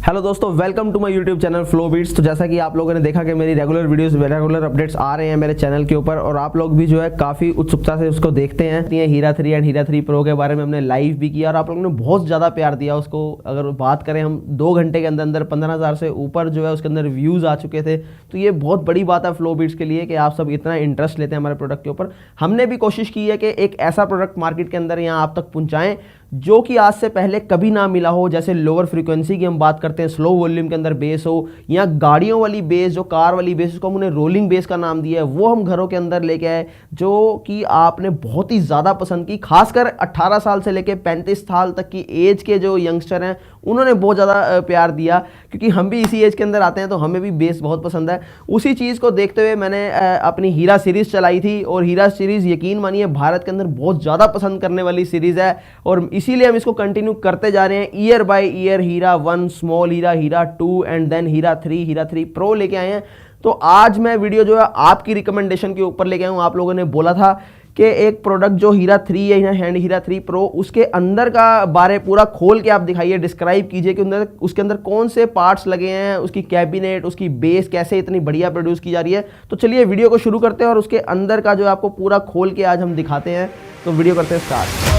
Hello दोस्तों, welcome to my YouTube channel Flow Beats. तो जैसा कि आप लोगों ने देखा कि मेरी रेगुलर वीडियोस रेगुलर अपडेट्स आ रहे हैं मेरे चैनल के ऊपर और आप लोग भी जो है काफ़ी उत्सुकता से उसको देखते हैं। ये हीरा 3 एंड हीरा 3 प्रो के बारे में हमने लाइव भी किया और आप लोगों ने बहुत ज़्यादा प्यार दिया उसको। अगर बात करें हम 2 घंटे के अंदर अंदर 15,000 से ऊपर जो है उसके अंदर व्यूज़ आ चुके थे। तो ये बहुत बड़ी बात है फ्लो बीट्स के लिए कि आप सब इतना इंटरेस्ट लेते हैं हमारे प्रोडक्ट के ऊपर। हमने भी कोशिश की है कि एक ऐसा प्रोडक्ट मार्केट के अंदर यहाँ आप तक पहुँचाएँ जो कि आज से पहले कभी ना मिला हो। जैसे लोअर फ्रीक्वेंसी की हम बात करते हैं, स्लो वॉल्यूम के अंदर बेस हो, या गाड़ियों वाली बेस, जो कार वाली बेस, उसको हमने रोलिंग बेस का नाम दिया है, वो हम घरों के अंदर लेके आए जो कि आपने बहुत ही ज़्यादा पसंद की। खासकर 18 साल से लेके 35 साल तक की एज के जो यंगस्टर हैं उन्होंने बहुत ज़्यादा प्यार दिया, क्योंकि हम भी इसी एज के अंदर आते हैं तो हमें भी बेस बहुत पसंद है। उसी चीज़ को देखते हुए मैंने अपनी हीरा सीरीज़ चलाई थी और हीरा सीरीज़ यकीन मानिए भारत के अंदर बहुत ज़्यादा पसंद करने वाली सीरीज़ है और इसीलिए हम इसको कंटिन्यू करते जा रहे हैं। Year by year Hira 1 small Hira, Hira 2 and then Hira 3 pro लेके आए हैं। तो आज मैं वीडियो जो है आपकी रिकमेंडेशन के ऊपर लेके आया हूँ। आप लोगों ने बोला था कि एक प्रोडक्ट जो हीरा 3 है, हीरा 3 प्रो, उसके अंदर का बारे पूरा खोल के आप दिखाइए, डिस्क्राइब कीजिए कि उसके अंदर कौन से पार्ट्स लगे हैं, उसकी कैबिनेट, उसकी बेस कैसे इतनी बढ़िया प्रोड्यूस की जा रही है। तो चलिए वीडियो को शुरू करते हैं और उसके अंदर का जो आपको पूरा खोल के आज हम दिखाते हैं। तो वीडियो करते हैं स्टार्ट।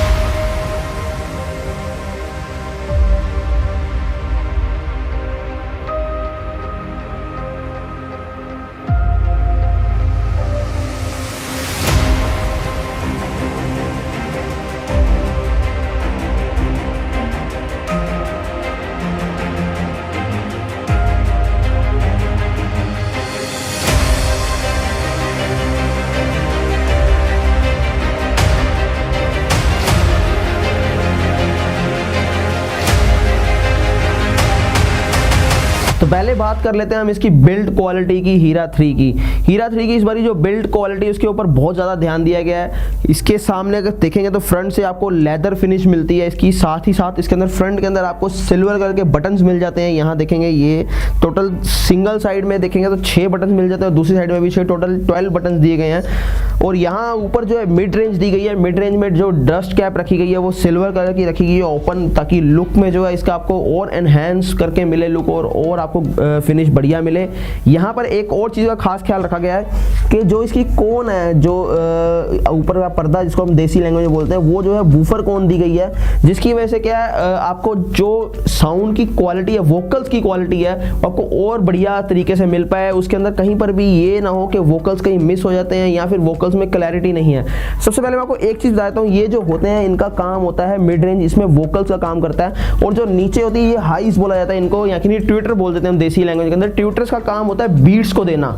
तो पहले बात कर लेते हैं हम इसकी बिल्ड क्वालिटी की, हीरा 3 की। हीरा 3 की इस बारी जो बिल्ड क्वालिटी है उसके ऊपर बहुत ज़्यादा ध्यान दिया गया है। इसके सामने अगर देखेंगे तो फ्रंट से आपको लेदर फिनिश मिलती है इसकी, साथ ही साथ इसके अंदर फ्रंट के अंदर आपको सिल्वर कलर के बटन्स मिल जाते हैं। यहाँ देखेंगे ये टोटल सिंगल साइड में देखेंगे तो 6 बटन मिल जाते हैं और दूसरी साइड में भी 6, टोटल 12 बटन दिए गए हैं। और यहाँ ऊपर जो है मिड रेंज दी गई है, मिड रेंज में जो डस्ट कैप रखी गई है वो सिल्वर कलर की रखी गई है ओपन, ताकि लुक में जो है इसका आपको और एनहेंस करके मिले लुक और आपको फिनिश बढ़िया मिले। यहाँ पर एक और चीज़ का खास ख्याल रखा गया है कि जो इसकी कोन है, जो ऊपर का पर्दा जिसको हम देसी लैंग्वेज में बोलते हैं, वो जो है वूफर कोन दी गई है, जिसकी वजह से क्या है आपको जो साउंड की क्वालिटी है, वोकल्स की क्वालिटी है, आपको और बढ़िया तरीके से मिल पाए। उसके अंदर कहीं पर भी ये ना हो कि वोकल्स कहीं मिस हो जाते हैं या फिर वोकल्स में क्लैरिटी नहीं है। सबसे पहले मैं आपको एक चीज़ बताता हूँ, ये जो होते हैं इनका काम होता है मिड रेंज, इसमें वोकल्स का काम करता है, और जो नीचे होती है ये हाइज बोला जाता है इनको, यानी ट्विटर बोल देते हैं हम देसी लैंग्वेज के अंदर। ट्यूटर्स का काम होता है बीट्स को देना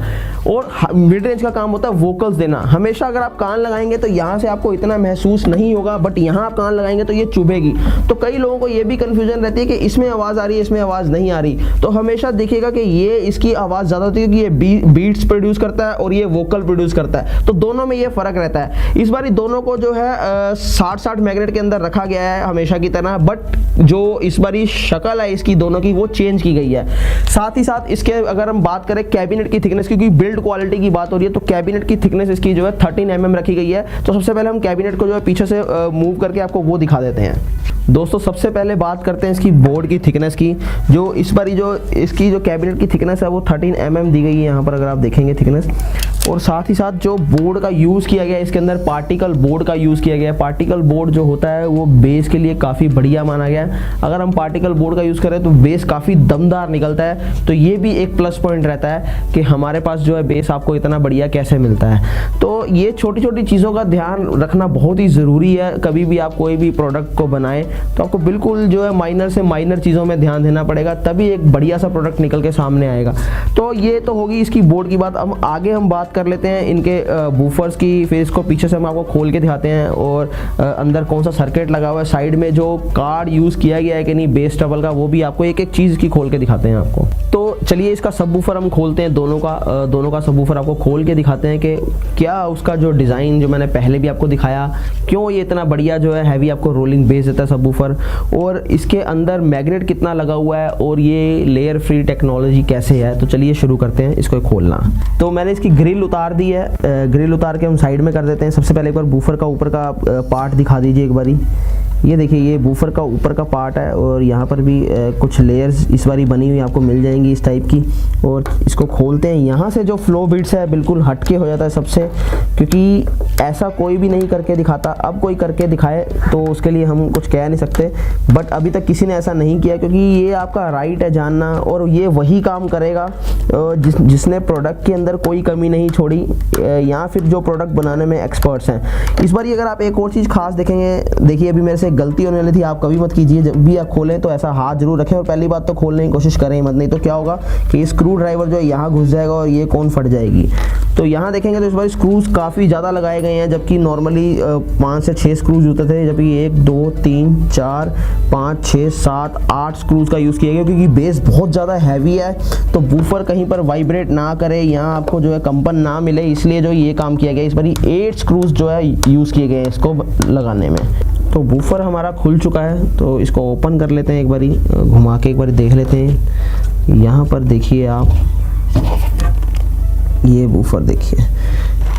और मिड रेंज का काम होता है वोकल्स देना। हमेशा अगर आप कान लगाएंगे तो यहाँ से आपको इतना महसूस नहीं होगा, बट यहाँ आप कान लगाएंगे तो ये चुभेगी। तो कई लोगों को ये भी कंफ्यूजन रहती है कि इसमें आवाज़ आ रही है, इसमें आवाज़ नहीं आ रही। तो हमेशा देखिएगा कि ये इसकी आवाज़ ज़्यादा होती है कि ये बीट्स प्रोड्यूस करता है और ये वोकल प्रोड्यूस करता है, तो दोनों में ये फ़र्क रहता है। इस बार दोनों को जो है 60-60 मैग्नेट के अंदर रखा गया है हमेशा की तरह, बट जो इस बारी शक्ल है इसकी दोनों की वो चेंज की गई है। साथ ही साथ इसके अगर हम बात करें कैबिनेट की थिकनेस, क्योंकि बिल्ड क्वालिटी की बात हो रही है, तो कैबिनेट की थिकनेस इसकी जो है 13 mm रखी गई है। तो सबसे पहले हम कैबिनेट को जो है पीछे से मूव करके आपको वो दिखा देते हैं। दोस्तों सबसे पहले बात करते हैं इसकी बोर्ड की थिकनेस की। जो इस बारी जो इसकी जो कैबिनेट की थिकनेस है वो 13 mm दी गई है यहाँ पर, अगर आप देखेंगे थिकनेस। और साथ ही साथ जो बोर्ड का यूज़ किया गया है इसके अंदर पार्टिकल बोर्ड का यूज़ किया गया है। पार्टिकल बोर्ड जो होता है वो बेस के लिए काफ़ी बढ़िया माना गया है। अगर हम पार्टिकल बोर्ड का यूज़ करें तो बेस काफ़ी दमदार निकलता है, तो ये भी एक प्लस पॉइंट रहता है कि हमारे पास जो है बेस आपको इतना बढ़िया कैसे मिलता है। तो ये छोटी छोटी चीज़ों का ध्यान रखना बहुत ही ज़रूरी है। कभी भी आप कोई भी प्रोडक्ट को बनाएं तो आपको बिल्कुल जो है माइनर से माइनर चीज़ों में ध्यान देना पड़ेगा, तभी एक बढ़िया सा प्रोडक्ट निकल के सामने आएगा। तो ये तो होगी इसकी बोर्ड की बात। अब आगे हम बात कर लेते हैं इनके बूफर्स की। फिर इसको पीछे से हम आपको खोल के दिखाते हैं और अंदर कौन सा सर्किट लगा हुआ है, साइड में जो कार्ड यूज़ किया गया है कि नहीं बेस ट्रबल का, वो भी आपको एक एक चीज़ की खोल के दिखाते हैं आपको। तो चलिए इसका सबवूफर हम खोलते हैं, दोनों का सबवूफर आपको खोल के दिखाते हैं कि क्या उसका जो डिज़ाइन जो मैंने पहले भी आपको दिखाया, क्यों ये इतना बढ़िया जो है हैवी आपको रोलिंग बेस देता है सबवूफर, और इसके अंदर मैग्नेट कितना लगा हुआ है और ये लेयर फ्री टेक्नोलॉजी कैसे है। तो चलिए शुरू करते हैं इसको खोलना। तो मैंने इसकी ग्रिल ग्रिल उतार दी है, ग्रिल उतार के हम साइड में कर देते हैं। सबसे पहले एक बार बूफर का ऊपर का पार्ट दिखा दीजिए एक बारी। ये देखिए, ये बूफर का ऊपर का पार्ट है और यहाँ पर भी कुछ लेयर्स इस बारी बनी हुई आपको मिल जाएंगी इस टाइप की। और इसको खोलते हैं, यहाँ से जो फ्लो बिट्स है बिल्कुल हटके हो जाता है सबसे, क्योंकि ऐसा कोई भी नहीं करके दिखाता। अब कोई करके दिखाए तो उसके लिए हम कुछ कह नहीं सकते, बट अभी तक किसी ने ऐसा नहीं किया, क्योंकि ये आपका राइट है जानना, और ये वही काम करेगा जिसने प्रोडक्ट के अंदर कोई कमी नहीं छोड़ी, या फिर जो प्रोडक्ट बनाने में एक्सपर्ट्स हैं। इस बार अगर आप एक और चीज़ खास देखेंगे, देखिए अभी मेरे से गलती होने वाली थी, आप कभी मत कीजिए। जब भी आप खोलें तो ऐसा हाथ जरूर रखें, और पहली बात तो खोलने की कोशिश करें मत, नहीं तो क्या होगा कि स्क्रू ड्राइवर जो है यहाँ घुस जाएगा और ये कौन फट जाएगी। तो यहाँ देखेंगे तो इस बार स्क्रूज काफ़ी ज़्यादा लगाए गए हैं, जबकि नॉर्मली 5 से 6 स्क्रूज होते थे, जबकि 1 2 3 4 5 6 7 8 स्क्रूज का यूज़ किया गया, क्योंकि बेस बहुत ज़्यादा हैवी है। तो बूफर कहीं पर वाइब्रेट ना करे, यहाँ आपको जो है कंपन ना मिले, इसलिए जो ये काम किया गया। इस बार 8 स्क्रूज जो है यूज़ किए गए हैं इसको लगाने में। तो बूफर हमारा खुल चुका है, तो इसको ओपन कर लेते हैं एक बारी, घुमा के एक बारी देख लेते हैं। यहाँ पर देखिए आप, ये बूफर देखिए,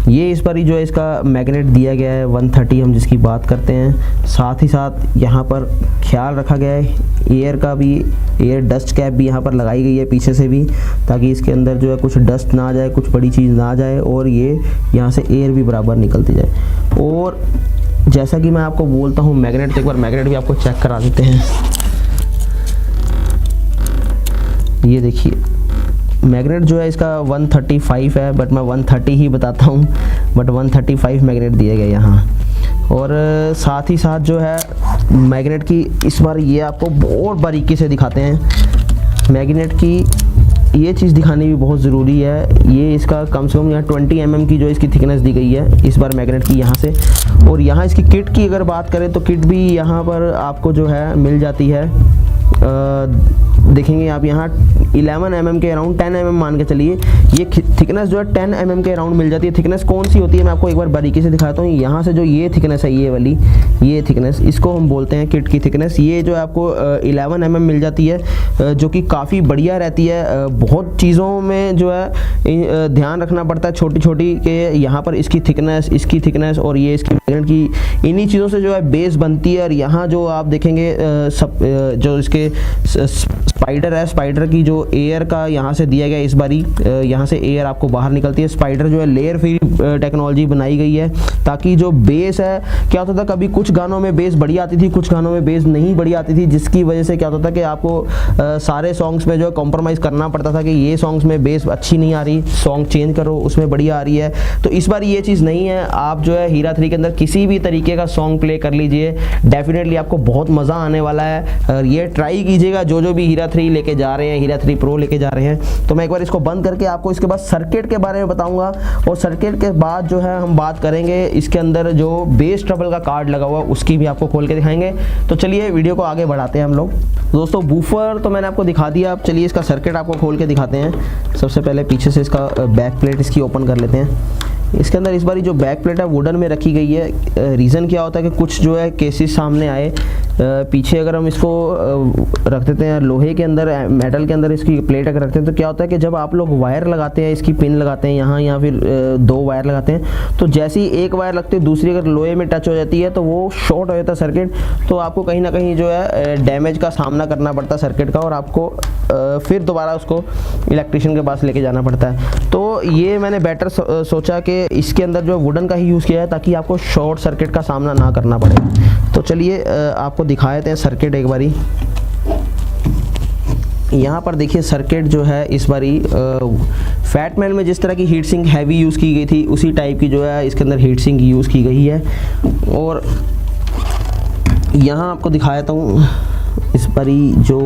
ये इस बारी जो है इसका मैग्नेट दिया गया है 130 हम जिसकी बात करते हैं। साथ ही साथ यहाँ पर ख्याल रखा गया है एयर का भी, एयर डस्ट कैप भी यहाँ पर लगाई गई है पीछे से भी, ताकि इसके अंदर जो है कुछ डस्ट ना जाए, कुछ बड़ी चीज़ ना जाए, और ये यहाँ से एयर भी बराबर निकलती जाए। और जैसा कि मैं आपको बोलता हूँ मैग्नेट, एक बार मैग्नेट भी आपको चेक करा देते हैं। ये देखिए मैग्नेट जो है इसका 135 है, बट मैं 130 ही बताता हूँ, बट 135 मैग्नेट दिए गए यहाँ। और साथ ही साथ जो है मैग्नेट की इस बार ये आपको बहुत बारीकी से दिखाते हैं। मैग्नेट की ये चीज़ दिखानी भी बहुत ज़रूरी है। ये इसका कम से कम यहाँ 20 mm की जो इसकी थिकनेस दी गई है इस बार मैग्नेट की यहाँ से। और यहाँ इसकी किट की अगर बात करें तो किट भी यहाँ पर आपको जो है मिल जाती है। देखेंगे आप यहाँ 11 mm के अराउंड, 10 mm मान के चलिए, ये थिकनेस जो है 10 mm के अराउंड मिल जाती है। थिकनेस कौन सी होती है मैं आपको एक बार बारीकी से दिखाता हूँ। यहाँ से जो ये थिकनेस है, ये वाली ये थिकनेस, इसको हम बोलते हैं किट की थिकनेस। ये जो है आपको 11 mm मिल जाती है, जो कि काफ़ी बढ़िया रहती है। बहुत चीज़ों में जो है ध्यान रखना पड़ता है छोटी छोटी के, यहाँ पर इसकी थिकनेस और ये इसकी मैग्नेट की, इन्हीं चीज़ों से जो है बेस बनती है। और यहाँ जो आप देखेंगे जो इसके स्पाइडर है, स्पाइडर की जो एयर का यहाँ से दिया गया इस बारी, यहाँ से एयर आपको बाहर निकलती है। स्पाइडर जो है लेयर फ्री टेक्नोलॉजी बनाई गई है, ताकि जो बेस है, क्या होता था कभी कुछ गानों में बेस बढ़िया आती थी, कुछ गानों में बेस नहीं बढ़िया आती थी, जिसकी वजह से क्या होता था कि आपको सारे सॉन्ग्स में जो है कॉम्प्रोमाइज़ करना पड़ता था कि ये सॉन्ग्स में बेस अच्छी नहीं आ रही, सॉन्ग चेंज करो, उसमें बढ़िया आ रही है। तो इस बार ये चीज़ नहीं है। आप जो है हीरा 3 के अंदर किसी भी तरीके का सॉन्ग प्ले कर लीजिए, डेफिनेटली आपको बहुत मज़ा आने वाला है। और ये ट्राई कीजिएगा जो भी हीरा 3 लेके जा रहे हैं, हीरा 3 प्रो लेके जा रहे हैं। तो मैं एक बार इसको बंद करके आपको इसके बाद सर्किट के बारे में बताऊंगा, और सर्किट के बाद जो है हम बात करेंगे इसके अंदर जो बेस ट्रबल का कार्ड लगा हुआ है उसकी भी आपको खोल के दिखाएंगे। तो चलिए वीडियो को आगे बढ़ाते हैं हम लोग। दोस्तों बूफर तो मैंने आपको दिखा दिया, अब चलिए इसका सर्किट आपको खोल के दिखाते हैं। सबसे पहले पीछे से इसका बैक प्लेट इसकी ओपन कर लेते हैं। इसके अंदर इस बारी जो बैक प्लेट है वुडन में रखी गई है। रीज़न क्या होता है कि कुछ जो है केसेस सामने आए, पीछे अगर हम इसको रख देते हैं लोहे के अंदर, मेटल के अंदर इसकी प्लेट अगर रखते हैं, तो क्या होता है कि जब आप लोग वायर लगाते हैं, इसकी पिन लगाते हैं यहाँ या फिर 2 वायर लगाते हैं, तो जैसे ही एक वायर लगती है दूसरी अगर लोहे में टच हो जाती है तो वो शॉर्ट हो जाता है सर्किट। तो आपको कहीं ना कहीं जो है डैमेज का सामना करना पड़ता है सर्किट का, और आपको फिर दोबारा उसको इलेक्ट्रिशियन के पास लेके जाना पड़ता है। तो ये मैंने बेटर सोचा कि इसके अंदर जो वुडन का ही यूज़ किया है, ताकि आपको शॉर्ट सर्किट का सामना ना करना पड़े। तो चलिए आपको दिखा देते हैं सर्किट एक बारी। यहाँ पर देखिए सर्किट जो है इस बारी फैटमेल में जिस तरह की हीट सिंक हैवी यूज़ की गई थी, उसी टाइप की जो है इसके अंदर हीट सिंक यूज़ की गई है। और यहाँ आपको दिखा देता हूँ इस बारी जो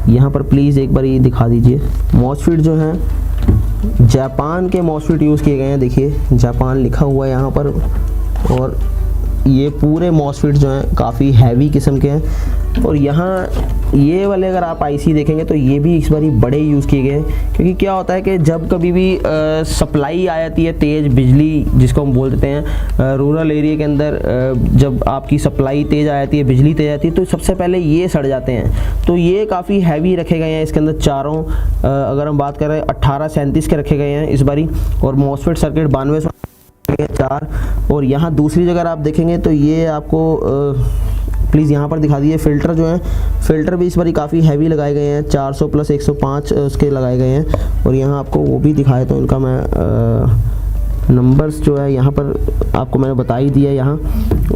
यहाँ पर प्लीज़ एक बारी दिखा दीजिए। मॉसफेट जो है जापान के मॉसफेट यूज़ किए गए हैं, देखिए जापान लिखा हुआ है यहाँ पर। और ये पूरे मॉसफेट जो हैं काफ़ी हैवी किस्म के हैं। और यहाँ ये वाले अगर आप आईसी देखेंगे तो ये भी इस बार बड़े यूज़ किए गए हैं, क्योंकि क्या होता है कि जब कभी भी सप्लाई आ जाती है तेज़ बिजली, जिसको हम बोल देते हैं रूरल एरिया के अंदर, जब आपकी सप्लाई तेज़ आ जाती है, बिजली तेज़ आती है, तो सबसे पहले ये सड़ जाते हैं। तो ये काफ़ी हैवी रखे गए हैं इसके अंदर चारों, अगर हम बात करें 1837 के रखे गए हैं इस बारी, और मॉसफेट सर्किट 92 4। और यहाँ दूसरी जगह आप देखेंगे तो ये आपको प्लीज़ यहाँ पर दिखा दीजिए, फ़िल्टर जो है, फ़िल्टर भी इस बारी काफ़ी हैवी लगाए गए हैं, 400 प्लस 105 उसके लगाए गए हैं। और यहाँ आपको वो भी दिखाए तो इनका मैं नंबर्स जो है यहाँ पर आपको मैंने बता ही दिया यहाँ।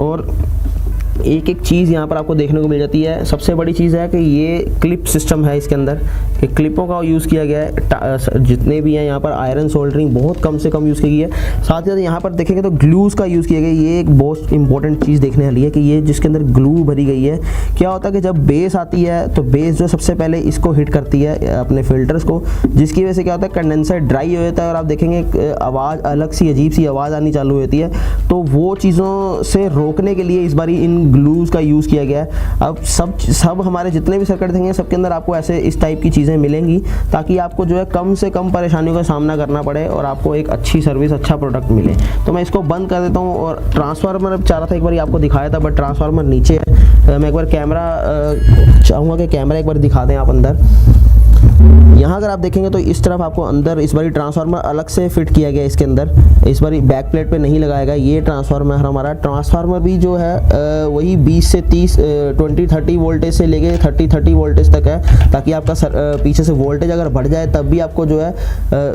और एक एक चीज़ यहाँ पर आपको देखने को मिल जाती है। सबसे बड़ी चीज़ है कि ये क्लिप सिस्टम है इसके अंदर, कि क्लिपों का यूज़ किया गया है। जितने भी हैं यहाँ पर आयरन सोल्डरिंग बहुत कम से कम यूज़ की गई है। साथ ही साथ यहाँ पर देखेंगे तो ग्लूज़ का यूज़ किया गया है। ये एक बहुत इंपॉर्टेंट चीज़ देखने वाली है कि ये जिसके अंदर ग्लू भरी गई है, क्या होता है कि जब बेस आती है तो बेस जो सबसे पहले इसको हिट करती है अपने फिल्टर्स को, जिसकी वजह से क्या होता है कंडेंसर ड्राई हो जाता है और आप देखेंगे आवाज़ अलग सी अजीब सी आवाज़ आनी चालू हो जाती है। तो वो चीज़ों से रोकने के लिए इस बारी इन ग्लूज़ का यूज़ किया गया है। अब सब हमारे जितने भी सर्किट देंगे सबके अंदर आपको ऐसे इस टाइप की चीज़ें मिलेंगी, ताकि आपको जो है कम से कम परेशानियों का सामना करना पड़े और आपको एक अच्छी सर्विस, अच्छा प्रोडक्ट मिले। तो मैं इसको बंद कर देता हूँ। और ट्रांसफार्मर अब चाह रहा था एक बार आपको दिखाया था, बट ट्रांसफार्मर नीचे है। मैं एक बार कैमरा चाहूँगा कि कैमरा एक बार दिखा दें आप अंदर। यहाँ अगर आप देखेंगे तो इस तरफ आपको अंदर इस बारी ट्रांसफार्मर अलग से फिट किया गया है इसके अंदर, इस बारी बैक प्लेट पे नहीं लगाया गया। ये ट्रांसफार्मर हमारा ट्रांसफार्मर भी जो है वही 20 से 30 20-30 वोल्टेज से लेके 30 वोल्टेज तक है, ताकि आपका पीछे से वोल्टेज अगर बढ़ जाए तब भी आपको जो है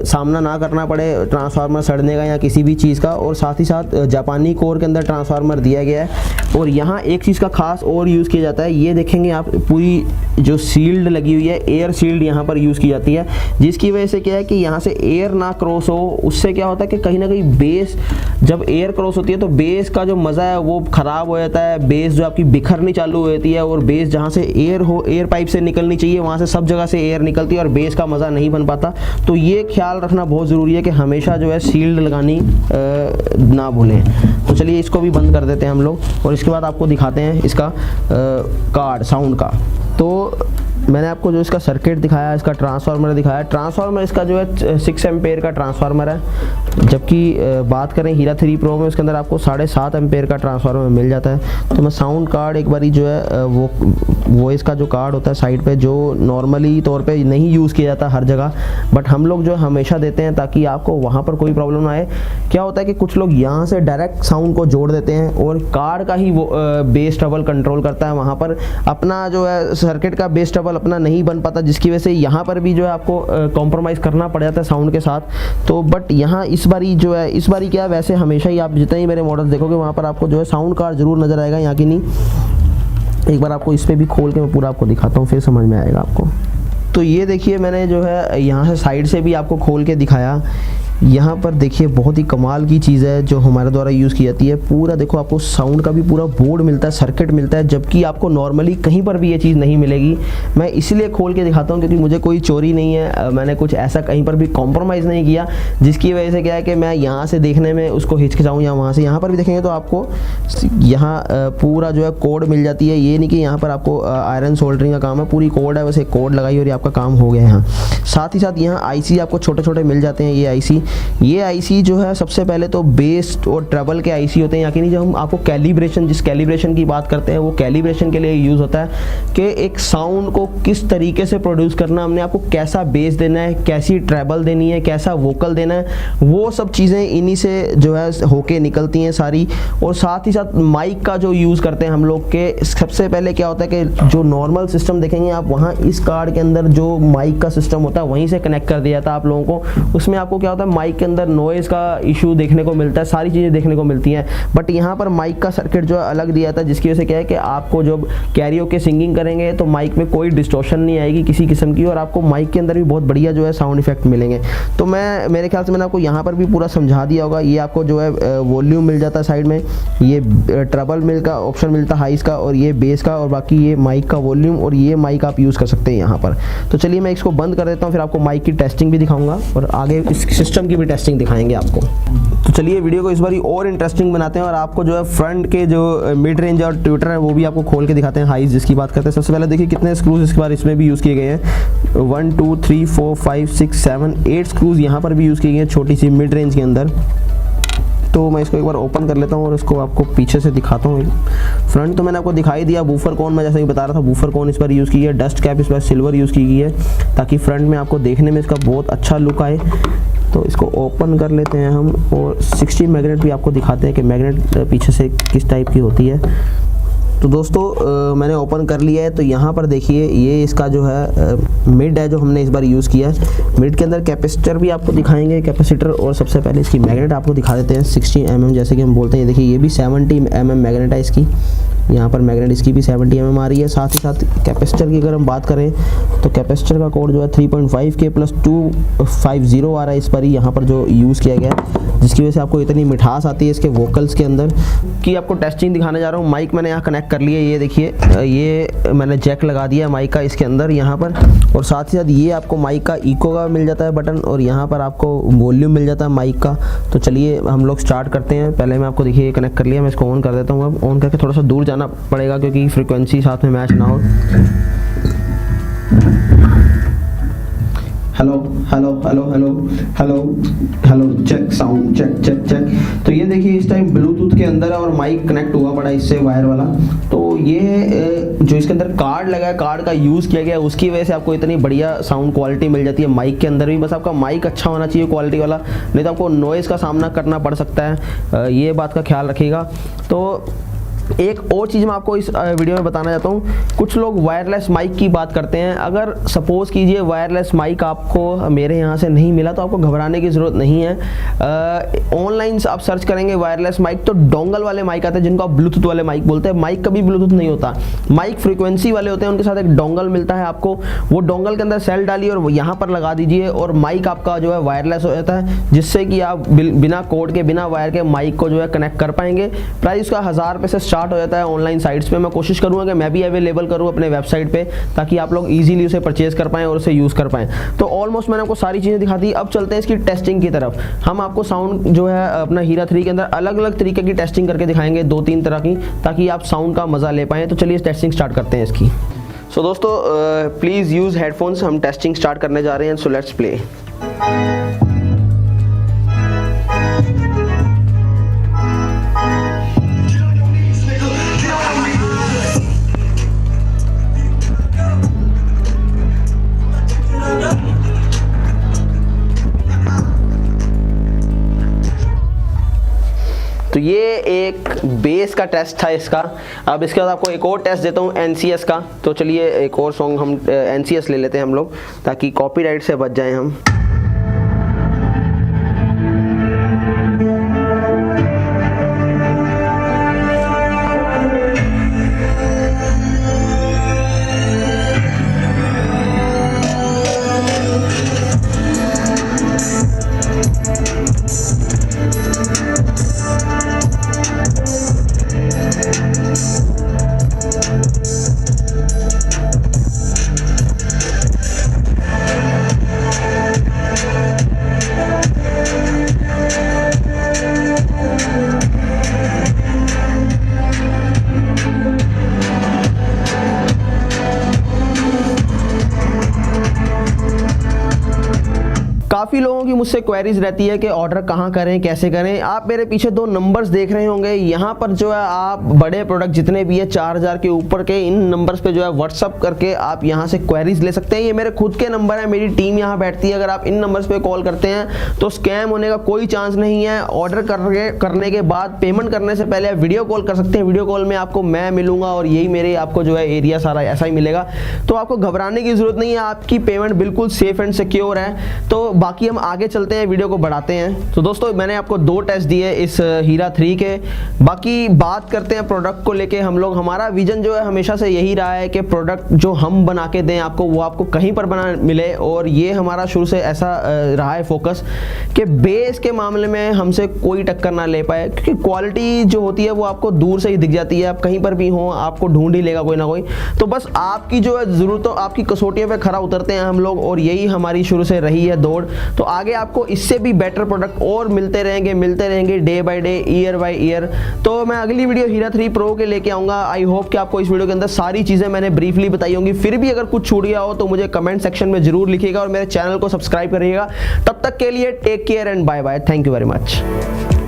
सामना ना करना पड़े ट्रांसफार्मर सड़ने का या किसी भी चीज़ का। और साथ ही साथ जापानी कोर के अंदर ट्रांसफार्मर दिया गया है। और यहाँ एक चीज़ का खास और यूज़ किया जाता है, ये देखेंगे आप पूरी जो शील्ड लगी हुई है, एयर शील्ड यहाँ पर यूज़ की जाती है, जिसकी वजह से क्या है कि यहाँ से एयर ना क्रॉस हो। उससे क्या होता है कि कहीं ना कहीं बेस, जब एयर क्रॉस होती है तो बेस का जो मज़ा है वो ख़राब हो जाता है। बेस जो आपकी बिखरनी चालू हो जाती है, और बेस जहाँ से एयर पाइप से निकलनी चाहिए वहाँ से सब जगह से एयर निकलती है और बेस का मज़ा नहीं बन पाता। तो ये ख्याल रखना बहुत ज़रूरी है कि हमेशा जो है शील्ड लगानी ना भूलें। तो चलिए इसको भी बंद कर देते हैं हम लोग, और इसके बाद आपको दिखाते हैं इसका कार्ड साउंड का। तो मैंने आपको जो इसका सर्किट दिखाया, इसका ट्रांसफार्मर दिखाया। ट्रांसफार्मर इसका जो है 6 एम्पेयर का ट्रांसफार्मर है, जबकि बात करें हीरा 3 प्रो में उसके अंदर आपको 7.5 एम्पेयर का ट्रांसफार्मर मिल जाता है। तो मैं साउंड कार्ड एक बारी जो है वो इसका जो कार्ड होता है साइड पे, जो नॉर्मली तौर पे नहीं यूज़ किया जाता हर जगह, बट हम लोग जो हमेशा देते हैं ताकि आपको वहाँ पर कोई प्रॉब्लम ना आए। क्या होता है कि कुछ लोग यहाँ से डायरेक्ट साउंड को जोड़ देते हैं और कार्ड का ही वो बेस ट्रबल कंट्रोल करता है, वहाँ पर अपना जो है सर्किट का बेस ट्रबल अपना नहीं बन पाता, जिसकी वजह से यहाँ पर भी जो है आपको कॉम्प्रोमाइज़ करना पड़ जाता है साउंड के साथ। तो बट यहाँ इस बारी जो है, इस बारी क्या है, वैसे हमेशा ही आप जितने ही मेरे मॉडल्स देखोगे वहाँ पर आपको जो है साउंड कार्ड जरूर नज़र आएगा, यहाँ की नहीं। एक बार आपको इस पर भी खोल के मैं पूरा आपको दिखाता हूँ, फिर समझ में आएगा आपको। तो ये देखिए मैंने जो है यहाँ से साइड से भी आपको खोल के दिखाया। यहाँ पर देखिए बहुत ही कमाल की चीज़ है जो हमारे द्वारा यूज़ की जाती है। पूरा देखो आपको साउंड का भी पूरा बोर्ड मिलता है, सर्किट मिलता है, जबकि आपको नॉर्मली कहीं पर भी ये चीज़ नहीं मिलेगी। मैं इसलिए खोल के दिखाता हूँ क्योंकि मुझे कोई चोरी नहीं है, मैंने कुछ ऐसा कहीं पर भी कॉम्प्रोमाइज़ नहीं किया, जिसकी वजह से क्या है कि मैं यहाँ से देखने में उसको हिचकिचाऊँ या वहाँ से। यहाँ पर भी देखेंगे तो आपको यहाँ पूरा जो है कोड मिल जाती है। ये नहीं कि यहाँ पर आपको आयरन सोल्डरिंग का काम है, पूरी कोड है, वैसे कोड लगाई और ये आपका काम हो गया यहाँ। साथ ही साथ यहाँ आईसी आपको छोटे छोटे मिल जाते हैं। ये आईसी जो है सबसे पहले तो बेस और ट्रबल के आईसी होते हैं, यहाँ की नहीं, जब हम आपको कैलिब्रेशन, जिस कैलिब्रेशन की बात करते हैं वो कैलिब्रेशन के लिए यूज़ होता है कि एक साउंड को किस तरीके से प्रोड्यूस करना, हमने आपको कैसा बेस देना है, कैसी ट्रबल देनी है, कैसा वोकल देना है, वो सब चीज़ें इन्हीं से जो है होके निकलती हैं सारी। और साथ ही साथ माइक का जो यूज़ करते हैं हम लोग के, सबसे पहले क्या होता है कि जो नॉर्मल सिस्टम देखेंगे आप वहाँ इस कार्ड के अंदर जो माइक का सिस्टम होता है वहीं से कनेक्ट कर दिया था आप लोगों को। उसमें आपको क्या होता है माइक के अंदर नॉइज़ का इशू देखने को मिलता है, सारी चीज़ें देखने को मिलती हैं। बट यहाँ पर माइक का सर्किट जो है अलग दिया था, जिसकी वजह से क्या है कि आपको जब कैरियोके सिंगिंग करेंगे तो माइक में कोई डिस्टॉर्शन नहीं आएगी किसी किस्म की, और आपको माइक के अंदर भी बहुत बढ़िया जो है साउंड इफेक्ट मिलेंगे। तो मैं मेरे ख्याल से मैंने आपको यहाँ पर भी पूरा समझा दिया होगा। ये आपको जो है वॉल्यूम मिल जाता है साइड में, ये ट्रबल मिल का ऑप्शन मिलता है हाइस का, और ये बेस का, और बाकी ये माइक का वॉल्यूम, और ये माइक आप यूज़ कर सकते हैं यहाँ पर। तो चलिए मैं इसको बंद कर देता हूँ, फिर आपको माइक की टेस्टिंग भी दिखाऊंगा और आगे इस सिस्टम की भी टेस्टिंग दिखाएंगे आपको। तो चलिए वीडियो को इस बार और इंटरेस्टिंग बनाते हैं और आपको जो है फ्रंट के जो मिड रेंज और ट्विटर है वो भी आपको खोल के दिखाते हैं, हाइज जिसकी बात करते हैं। सबसे पहले देखिए कितने स्क्रूज इस बार इसमें भी यूज़ किए गए हैं। 1 2 3 4 5 6 7 8 स्क्रूज यहाँ पर भी यूज़ किए गए हैं छोटी सी मिड रेंज के अंदर। तो मैं इसको एक बार ओपन कर लेता हूँ और इसको आपको पीछे से दिखाता हूँ। फ्रंट तो मैंने आपको दिखाई दिया। बूफर कोन मैं जैसे ही बता रहा था, बूफर कोन इस पर यूज़ की है। डस्ट कैप इस पर सिल्वर यूज़ की गई है ताकि फ्रंट में आपको देखने में इसका बहुत अच्छा लुक आए। तो इसको ओपन कर लेते हैं हम और 60 मैग्नेट भी आपको दिखाते हैं कि मैग्नेट पीछे से किस टाइप की होती है। तो दोस्तों मैंने ओपन कर लिया है। तो यहाँ पर देखिए ये इसका जो है मिड है जो हमने इस बार यूज़ किया है। मिड के अंदर कैपेसिटर भी आपको दिखाएंगे, कैपेसिटर, और सबसे पहले इसकी मैग्नेट आपको दिखा देते हैं 60 mm जैसे कि हम बोलते हैं। देखिए ये भी 70 mm मैग्नेट है इसकी, यहाँ पर मैग्नेट इसकी भी 70 mm आ रही है। साथ ही साथ कैपेसिटर की अगर हम बात करें तो कैपेसिटर का कोड जो है 3.5K + 250 आ रहा है इस पर ही, यहाँ पर जो यूज़ किया गया है, जिसकी वजह से आपको इतनी मिठास आती है इसके वोकल्स के अंदर कि आपको टेस्टिंग दिखाने जा रहा हूँ। माइक मैंने यहाँ कनेक्ट कर लिया है, ये देखिए ये मैंने जैक लगा दिया माइक का इसके अंदर यहाँ पर, और साथ ही साथ ये आपको माइक का इको का मिल जाता है बटन, और यहाँ पर आपको वॉल्यूम मिल जाता है माइक का। तो चलिए हम लोग स्टार्ट करते हैं। पहले मैं आपको देखिए कनेक्ट कर लिया, मैं इसको ऑन कर देता हूँ। अब ऑन करके थोड़ा सा दूर जाना पड़ेगा क्योंकि फ्रीक्वेंसी साथ में मैच ना हो। Hello hello hello hello hello hello, check sound, check check check. तो ये देखिए इस टाइम ब्लूटूथ के अंदर है और माइक कनेक्ट हुआ पड़ा इससे वायर वाला। तो ये जो इसके अंदर कार्ड लगा है, कार्ड का यूज़ किया गया है, उसकी वजह से आपको इतनी बढ़िया साउंड क्वालिटी मिल जाती है माइक के अंदर भी। बस आपका माइक अच्छा होना चाहिए क्वालिटी वाला, नहीं तो आपको नॉइज़ का सामना करना पड़ सकता है, ये बात का ख्याल रखिएगा। तो एक और चीज़ मैं आपको इस वीडियो में बताना चाहता हूँ। कुछ लोग वायरलेस माइक की बात करते हैं। अगर सपोज़ कीजिए वायरलेस माइक आपको मेरे यहाँ से नहीं मिला तो आपको घबराने की ज़रूरत नहीं है। ऑनलाइन आप सर्च करेंगे वायरलेस माइक तो डोंगल वाले माइक आते हैं जिनको आप ब्लूटूथ वाले माइक बोलते हैं। माइक कभी ब्लूटूथ नहीं होता, माइक फ्रीक्वेंसी वाले होते हैं, उनके साथ एक डोंगल मिलता है आपको। वो डोंगल के अंदर सेल डालिए और यहाँ पर लगा दीजिए और माइक आपका जो है वायरलेस हो जाता है, जिससे कि आप बिना कोड के, बिना वायर के माइक को जो है कनेक्ट कर पाएंगे। प्राइस उसका 1000 रुपये से स्टार्ट हो जाता है ऑनलाइन साइट्स पे। मैं कोशिश करूंगा कि मैं भी अवेलेबल करूं अपने वेबसाइट पे ताकि आप लोग इजीली उसे परचेज कर पाएं और उसे यूज़ कर पाएं। तो ऑलमोस्ट मैंने आपको सारी चीज़ें दिखा दी। अब चलते हैं इसकी टेस्टिंग की तरफ। हम आपको साउंड जो है अपना हीरा 3 के अंदर अलग अलग तरीके की टेस्टिंग करके दिखाएंगे, 2-3 तरह की, ताकि आप साउंड का मज़ा ले पाएँ। तो चलिए टेस्टिंग स्टार्ट करते हैं इसकी। सो दोस्तों प्लीज़ यूज़ हेडफोन्स, हम टेस्टिंग स्टार्ट करने जा रहे हैं। So let's play. तो ये एक बेस का टेस्ट था इसका। अब इसके बाद आपको एक और टेस्ट देता हूँ NCS का। तो चलिए एक और सॉन्ग हम NCS ले लेते हैं हम लोग, ताकि कॉपीराइट से बच जाएं हम। काफ़ी लोगों की मुझसे क्वेरीज रहती है कि ऑर्डर कहाँ करें, कैसे करें। आप मेरे पीछे 2 नंबर्स देख रहे होंगे, यहाँ पर जो है आप बड़े प्रोडक्ट जितने भी है 4000 के ऊपर के, इन नंबर्स पे जो है व्हाट्सअप करके आप यहाँ से क्वेरीज ले सकते हैं। ये मेरे खुद के नंबर है, मेरी टीम यहाँ बैठती है। अगर आप इन नंबर्स पे कॉल करते हैं तो स्कैम होने का कोई चांस नहीं है। ऑर्डर करने के बाद पेमेंट करने से पहले आप वीडियो कॉल कर सकते हैं। वीडियो कॉल में आपको मैं मिलूंगा और यही मेरे आपको जो है एरिया सारा ऐसा ही मिलेगा। तो आपको घबराने की जरूरत नहीं है, आपकी पेमेंट बिल्कुल सेफ एंड सिक्योर है। तो बाकी हम आगे चलते हैं, वीडियो को बढ़ाते हैं। तो दोस्तों मैंने आपको 2 टेस्ट दिए इस हीरा 3 के। बाकी बात करते हैं प्रोडक्ट को लेके। हम लोग, हमारा विजन जो है हमेशा से यही रहा है कि प्रोडक्ट जो हम बना के दें आपको, वो आपको कहीं पर बना मिले। और ये हमारा शुरू से ऐसा रहा है फोकस कि बेस के मामले में हमसे कोई टक्कर ना ले पाए, क्योंकि क्वालिटी जो होती है वो आपको दूर से ही दिख जाती है। आप कहीं पर भी हो आपको ढूंढ ही लेगा कोई ना कोई। तो बस आपकी जो है ज़रूरतों, आपकी कसौटियों पर खरा उतरते हैं हम लोग, और यही हमारी शुरू से रही है दौड़। तो आगे आपको इससे भी बेटर प्रोडक्ट और मिलते रहेंगे day by day, year by year. तो मैं अगली वीडियो हीरा 3 प्रो के लेके आऊँगा। आई होप कि आपको इस वीडियो के अंदर सारी चीज़ें मैंने ब्रीफली बताई होंगी। फिर भी अगर कुछ छूट गया हो तो मुझे कमेंट सेक्शन में जरूर लिखिएगा और मेरे चैनल को सब्सक्राइब करिएगा। तब तक के लिए take care and bye bye. Thank you very much.